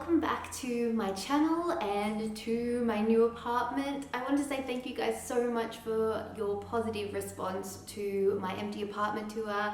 welcome back to my channel and to my new apartment. I want to say thank you guys so much for your positive response to my empty apartment tour.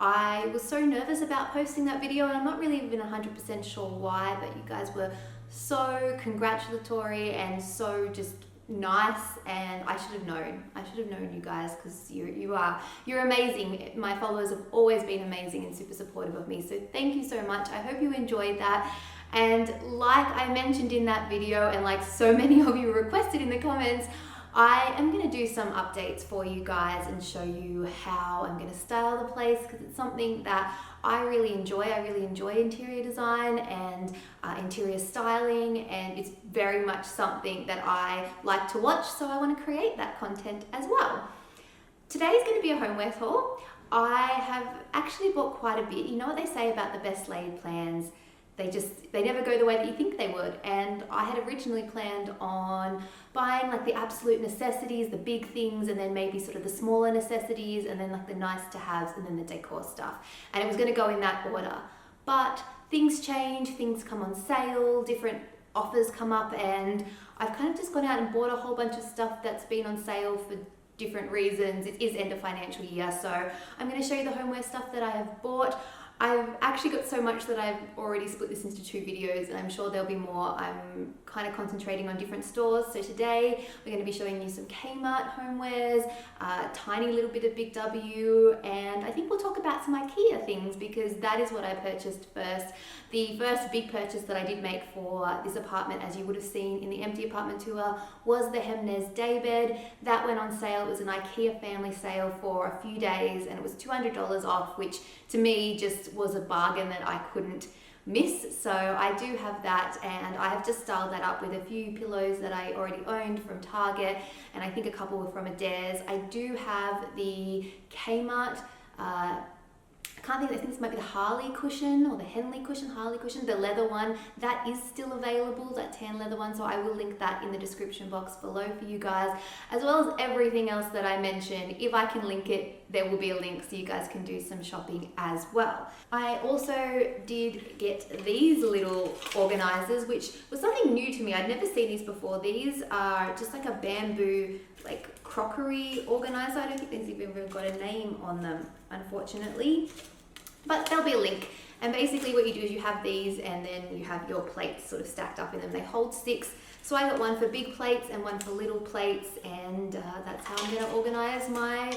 I was so nervous about posting that video and I'm not really even 100% sure why, but you guys were so congratulatory and so just nice, and I should have known you guys, because you're amazing. My followers have always been amazing and super supportive of me, so thank you so much. I hope you enjoyed that. And like I mentioned in that video, and like so many of you requested in the comments, I am going to do some updates for you guys and show you how I'm going to style the place, because it's something that I really enjoy. I really enjoy interior design and interior styling, and it's very much something that I like to watch, so I want to create that content as well. Today is going to be a homewares haul. I have actually bought quite a bit. You know what they say about the best laid plans? They never go the way that you think they would. And I had originally planned on buying like the absolute necessities, the big things, and then maybe sort of the smaller necessities, and then like the nice to haves, and then the decor stuff. And it was going to go in that order. But things change, things come on sale, different offers come up, and I've kind of just gone out and bought a whole bunch of stuff that's been on sale for different reasons. It is end of financial year, so I'm going to show you the homeware stuff that I have bought. I've actually got so much that I've already split this into 2 videos, and I'm sure there'll be more. I'm kind of concentrating on different stores. So today we're going to be showing you some Kmart homewares, a tiny little bit of Big W, and I think we'll talk about some IKEA things, because that is what I purchased first. The first big purchase that I did make for this apartment, as you would have seen in the empty apartment tour, was the HEMNES Daybed. That went on sale. It was an IKEA family sale for a few days, and it was $200 off, which to me just was a bargain that I couldn't miss. So I do have that, and I have just styled that up with a few pillows that I already owned from Target, and I think a couple were from Adairs. I do have the Kmart, I think this might be the Harley cushion, or the Henley cushion, Harley cushion, the leather one. That is still available, that tan leather one, so I will link that in the description box below for you guys, as well as everything else that I mentioned. If I can link it, there will be a link so you guys can do some shopping as well. I also did get these little organizers, which was something new to me. I'd never seen these before. These are just like a bamboo, like crockery organizer. I don't think they've even got a name on them, unfortunately, but there'll be a link. And basically what you do is you have these, and then you have your plates sort of stacked up in them. They hold 6, so I got one for big plates and one for little plates, and that's how I'm going to organize my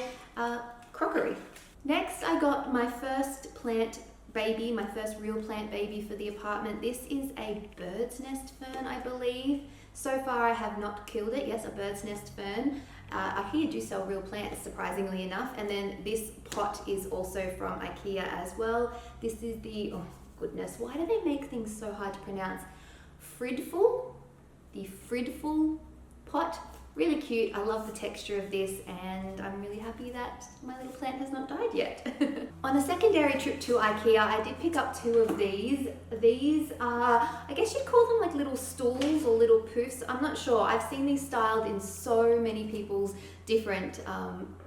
crockery. Next, I got my first plant baby, my first real plant baby for the apartment. This is a bird's nest fern, I believe. So far I have not killed it. Yes, a bird's nest fern. IKEA do sell real plants, surprisingly enough. And then this pot is also from IKEA as well. This is the, oh goodness, why do they make things so hard to pronounce? FRIDFULL, the FRIDFULL pot. Really cute. I love the texture of this, and I'm really happy that my little plant has not died yet. On a secondary trip to IKEA, I did pick up 2 of these. These are, I guess you'd call them like little stools or little poofs. I'm not sure. I've seen these styled in so many people's different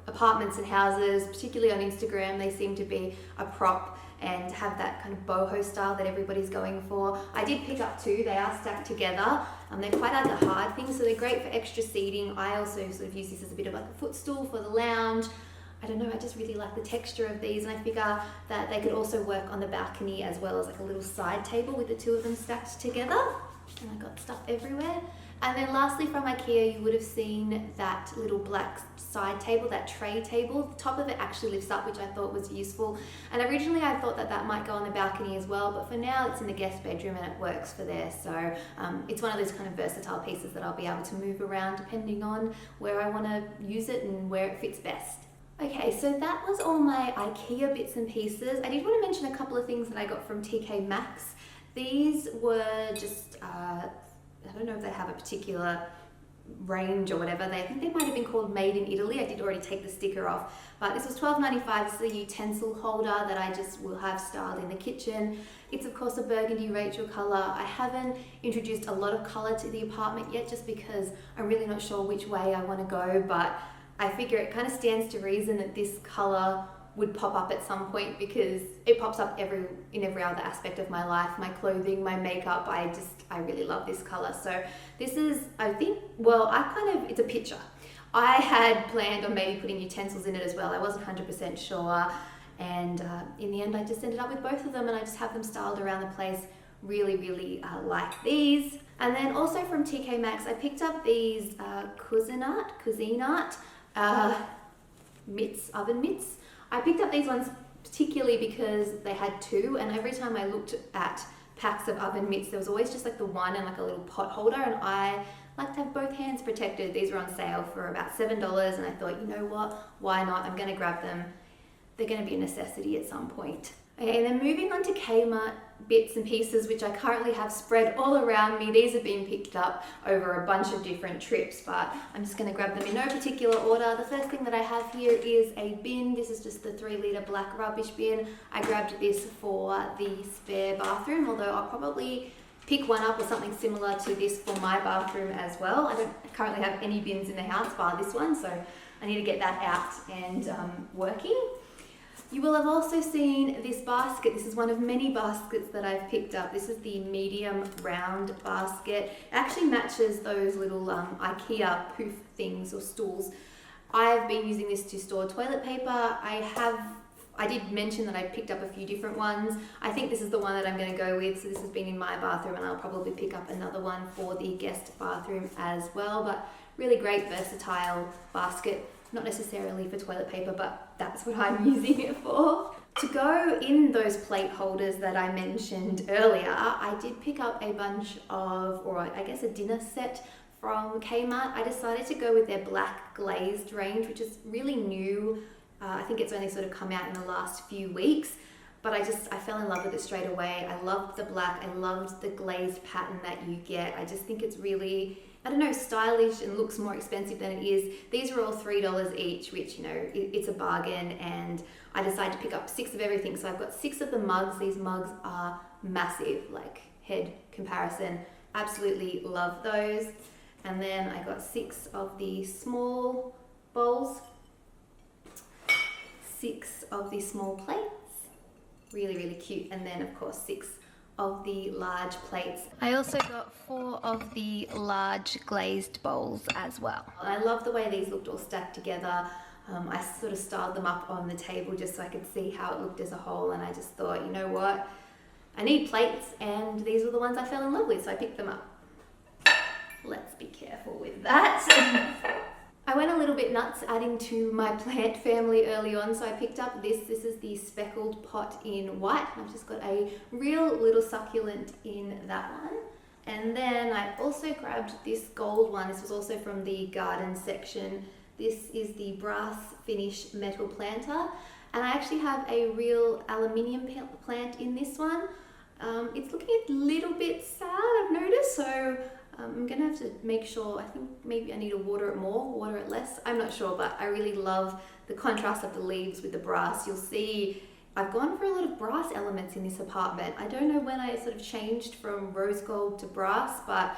apartments and houses, particularly on Instagram. They seem to be a prop and have that kind of boho style that everybody's going for. I did pick up 2. They are stacked together. They're quite like a hard thing, so they're great for extra seating. I also sort of use this as a bit of like a footstool for the lounge. I don't know, I just really like the texture of these, and I figure that they could also work on the balcony as well as like a little side table with the 2 of them stacked together. And I got stuff everywhere. And then lastly from IKEA, you would have seen that little black side table, that tray table. The top of it actually lifts up, which I thought was useful. And originally I thought that that might go on the balcony as well, but for now it's in the guest bedroom and it works for there. So it's one of those kind of versatile pieces that I'll be able to move around depending on where I want to use it and where it fits best. Okay, so that was all my IKEA bits and pieces. I did want to mention a couple of things that I got from TK Maxx. These were just, I don't know if they have a particular range or whatever. I think they might have been called Made in Italy. I did already take the sticker off, but this was $12.95. This is a utensil holder that I just will have styled in the kitchen. It's of course a burgundy Rachael color. I haven't introduced a lot of color to the apartment yet, just because I'm really not sure which way I want to go, but I figure it kind of stands to reason that this color would pop up at some point because it pops up in every other aspect of my life, my clothing, my makeup. I really love this color. So this is, I think, well, it's a pitcher. I had planned on maybe putting utensils in it as well. I wasn't 100% sure. And in the end, I just ended up with both of them, and I just have them styled around the place. Really, really like these. And then also from TK Maxx, I picked up these Cuisinart mitts, oven mitts. I picked up these ones particularly because they had two, and every time I looked at packs of oven mitts, there was always just like the one and like a little pot holder, and I like to have both hands protected. These were on sale for about $7, and I thought, you know what, why not? I'm gonna grab them. They're gonna be a necessity at some point. Okay, and then moving on to Kmart bits and pieces, which I currently have spread all around me. These have been picked up over a bunch of different trips, but I'm just going to grab them in no particular order. The first thing that I have here is a bin. This is just the 3-litre black rubbish bin. I grabbed this for the spare bathroom, although I'll probably pick one up or something similar to this for my bathroom as well. I don't currently have any bins in the house bar this one, so I need to get that out and working. You will have also seen this basket. This is one of many baskets that I've picked up. This is the medium round basket. It actually matches those little IKEA poof things or stools. I've been using this to store toilet paper. I did mention that I picked up a few different ones. I think this is the one that I'm going to go with. So this has been in my bathroom, and I'll probably pick up another one for the guest bathroom as well. But really great versatile basket. Not necessarily for toilet paper, but that's what I'm using it for. To go in those plate holders that I mentioned earlier, I did pick up a bunch of, or I guess a dinner set from Kmart. I decided to go with their black glazed range, which is really new. I think it's only sort of come out in the last few weeks, but I fell in love with it straight away. I loved the black, I loved the glazed pattern that you get. I just think it's really, I don't know, stylish and looks more expensive than it is. These are all $3 each, which, you know, it's a bargain, and I decided to pick up 6 of everything. So I've got 6 of the mugs. These mugs are massive, like head comparison. Absolutely love those. And then I got 6 of the small bowls, 6 of the small plates. Really, really cute. And then of course 6 of the large plates. I also got 4 of the large glazed bowls as well. I love the way these looked all stacked together. I sort of styled them up on the table just so I could see how it looked as a whole, and I just thought, you know what, I need plates, and these were the ones I fell in love with, so I picked them up. Let's be careful with that. I went a little bit nuts adding to my plant family early on, so I picked up this. This is the speckled pot in white. I've just got a real little succulent in that one. And then I also grabbed this gold one. This was also from the garden section. This is the brass finish metal planter. And I actually have a real aluminium plant in this one. It's looking a little bit sad, I've noticed, so I'm gonna have to make sure. I think maybe I need to water it more, water it less. I'm not sure, but I really love the contrast of the leaves with the brass. You'll see I've gone for a lot of brass elements in this apartment. I don't know when I sort of changed from rose gold to brass, but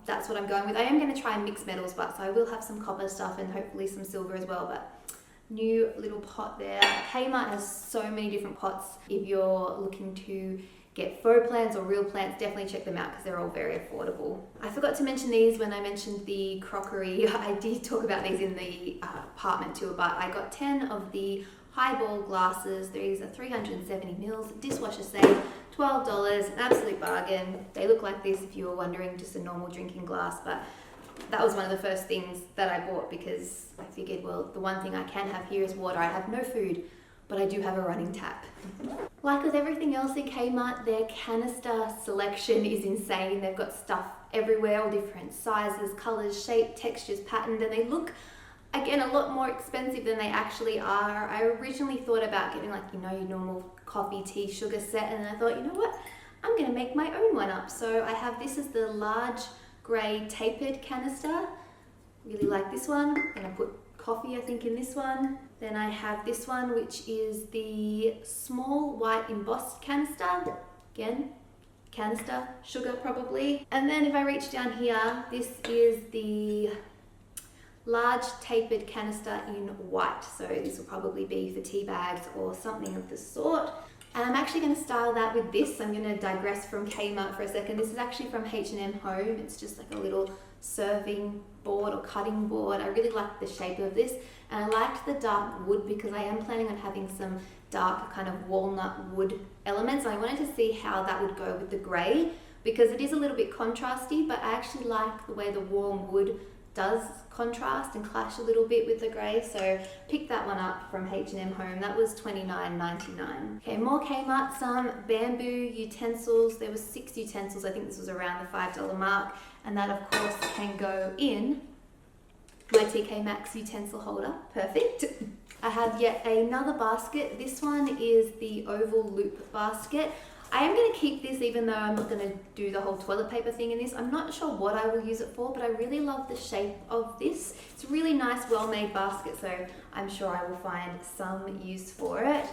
that's what I'm going with. I am gonna try and mix metals, but so I will have some copper stuff and hopefully some silver as well. But new little pot there. Kmart has so many different pots. If you're looking to get faux plants or real plants, definitely check them out because they're all very affordable. I forgot to mention these when I mentioned the crockery. I did talk about these in the apartment tour, but I got 10 of the Highball glasses. These are 370 mils, dishwasher safe, $12, an absolute bargain. They look like this if you were wondering, just a normal drinking glass, but that was one of the first things that I bought because I figured, well, the one thing I can have here is water. I have no food, but I do have a running tap. Like with everything else in Kmart, their canister selection is insane. They've got stuff everywhere, all different sizes, colors, shape, textures, patterned, and they look, again, a lot more expensive than they actually are. I originally thought about getting like, you know, your normal coffee, tea, sugar set, and then I thought, you know what, I'm gonna make my own one up. So I have this as the large grey tapered canister. Really like this one, and I put coffee, I think, in this one. Then I have this one, which is the small white embossed canister. Again, canister, sugar probably. And then if I reach down here, this is the large tapered canister in white. So this will probably be for tea bags or something of the sort. And I'm actually going to style that with this. I'm going to digress from Kmart for a second. This is actually from H&M Home. It's just like a little serving board or cutting board. I really like the shape of this, and I liked the dark wood because I am planning on having some dark kind of walnut wood elements. I wanted to see how that would go with the grey because it is a little bit contrasty, but I actually like the way the warm wood does contrast and clash a little bit with the grey, so picked that one up from H&M Home. That was $29.99. Okay, more Kmart, some bamboo utensils. There was 6 utensils. I think this was around the $5 mark, and that of course can go in my TK Maxx utensil holder. Perfect. I have yet another basket. This one is the oval loop basket. I am going to keep this even though I'm not going to do the whole toilet paper thing in this. I'm not sure what I will use it for, but I really love the shape of this. It's a really nice, well-made basket, so I'm sure I will find some use for it.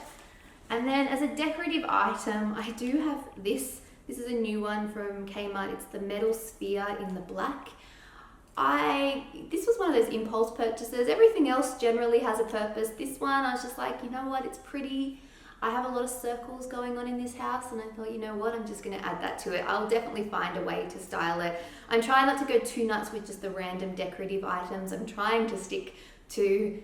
And then as a decorative item, I do have this. This is a new one from Kmart. It's the metal sphere in the black. This was one of those impulse purchases. Everything else generally has a purpose. This one, I was just like, you know what, it's pretty. I have a lot of circles going on in this house, and I thought, you know what, I'm just going to add that to it. I'll definitely find a way to style it. I'm trying not to go too nuts with just the random decorative items. I'm trying to stick to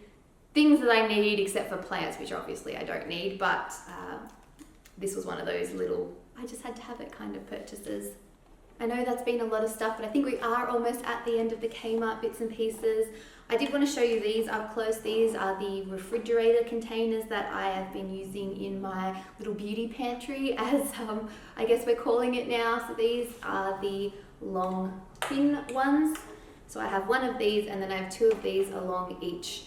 things that I need, except for plants, which obviously I don't need, but this was one of those little, I just had to have it kind of purchases. I know that's been a lot of stuff, but I think we are almost at the end of the Kmart bits and pieces. I did want to show you these up close. These are the refrigerator containers that I have been using in my little beauty pantry, as I guess we're calling it now. So these are the long thin ones. So I have one of these, and then I have 2 of these along each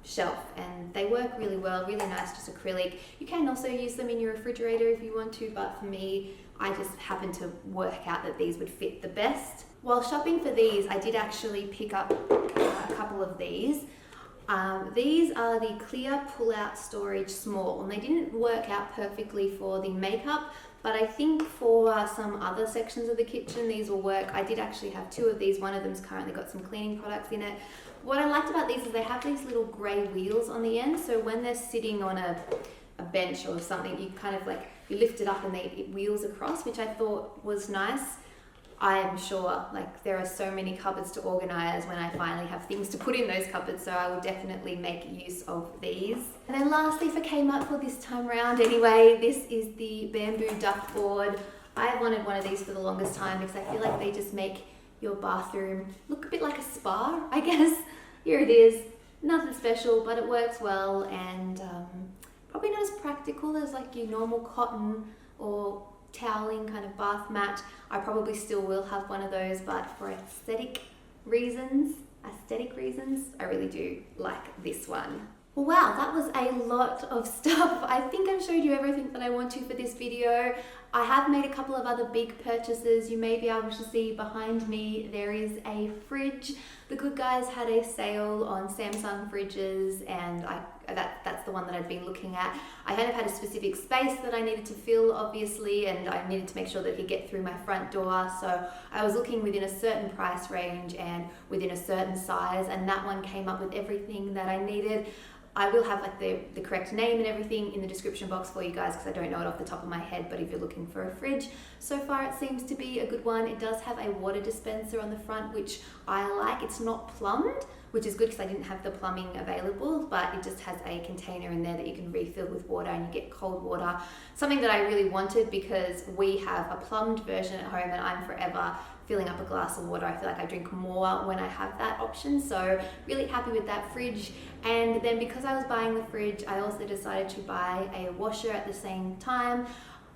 shelf, and they work really well, really nice, just acrylic. You can also use them in your refrigerator if you want to, but for me, I just happened to work out that these would fit the best. While shopping for these, I did actually pick up a couple of these. These are the clear pull-out storage small, and they didn't work out perfectly for the makeup, but I think for some other sections of the kitchen, these will work. I did actually have 2 of these. One of them's currently got some cleaning products in it. What I liked about these is they have these little grey wheels on the end, so when they're sitting on a bench or something, you kind of like, you lift it up and it wheels across, which I thought was nice. I am sure like there are so many cupboards to organize when I finally have things to put in those cupboards, so I will definitely make use of these. And then lastly for Kmart for this time round anyway, this is the bamboo duck board. I wanted one of these for the longest time because I feel like they just make your bathroom look a bit like a spa, I guess. Here it is. Nothing special, but it works well, and probably not as practical as like your normal cotton or toweling kind of bath mat. I probably still will have one of those, but for aesthetic reasons, I really do like this one. Well, wow, that was a lot of stuff. I think I've showed you everything that I want to for this video. I have made a couple of other big purchases. You may be able to see behind me there is a fridge. The Good Guys had a sale on Samsung fridges, and that's the one that I'd been looking at. I kind of had a specific space that I needed to fill, obviously, and I needed to make sure that it could get through my front door. So I was looking within a certain price range and within a certain size, and that one came up with everything that I needed. I will have like the correct name and everything in the description box for you guys because I don't know it off the top of my head, but if you're looking for a fridge, so far it seems to be a good one. It does have a water dispenser on the front, which I like. It's not plumbed, which is good because I didn't have the plumbing available, but it just has a container in there that you can refill with water and you get cold water. Something that I really wanted because we have a plumbed version at home and I'm forever filling up a glass of water. I feel like I drink more when I have that option, so really happy with that fridge. And then because I was buying the fridge, I also decided to buy a washer at the same time.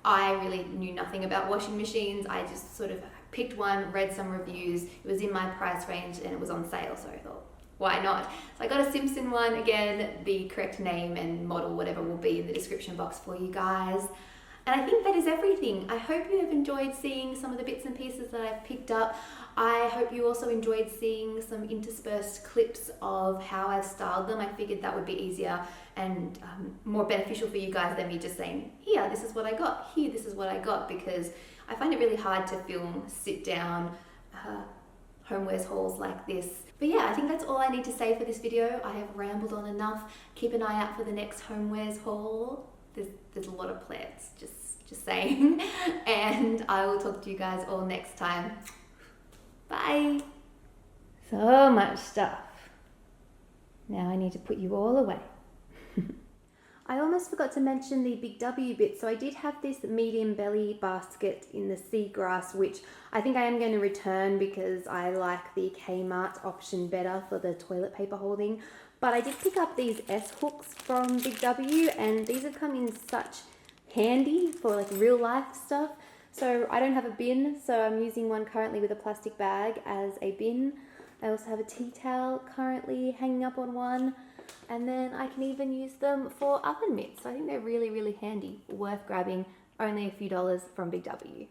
I really knew nothing about washing machines. I just sort of picked one, read some reviews. It was in my price range and it was on sale, so I thought, why not? So I got a Simpson one. Again, the correct name and model, whatever, will be in the description box for you guys. And I think that is everything. I hope you have enjoyed seeing some of the bits and pieces that I've picked up. I hope you also enjoyed seeing some interspersed clips of how I've styled them. I figured that would be easier and more beneficial for you guys than me just saying, here, this is what I got, here, this is what I got, because I find it really hard to film sit down homewares hauls like this. But yeah, I think that's all I need to say for this video. I have rambled on enough. Keep an eye out for the next homewares haul. There's a lot of plans, just saying. And I will talk to you guys all next time. Bye. So much stuff. Now I need to put you all away. I almost forgot to mention the Big W bit. So I did have this medium belly basket in the seagrass, which I think I am going to return because I like the Kmart option better for the toilet paper holding. But I did pick up these S hooks from Big W, and these have come in such handy for like real life stuff. So I don't have a bin, so I'm using one currently with a plastic bag as a bin. I also have a tea towel currently hanging up on one. And then I can even use them for oven mitts. So I think they're really, really handy, worth grabbing, only a few dollars from Big W.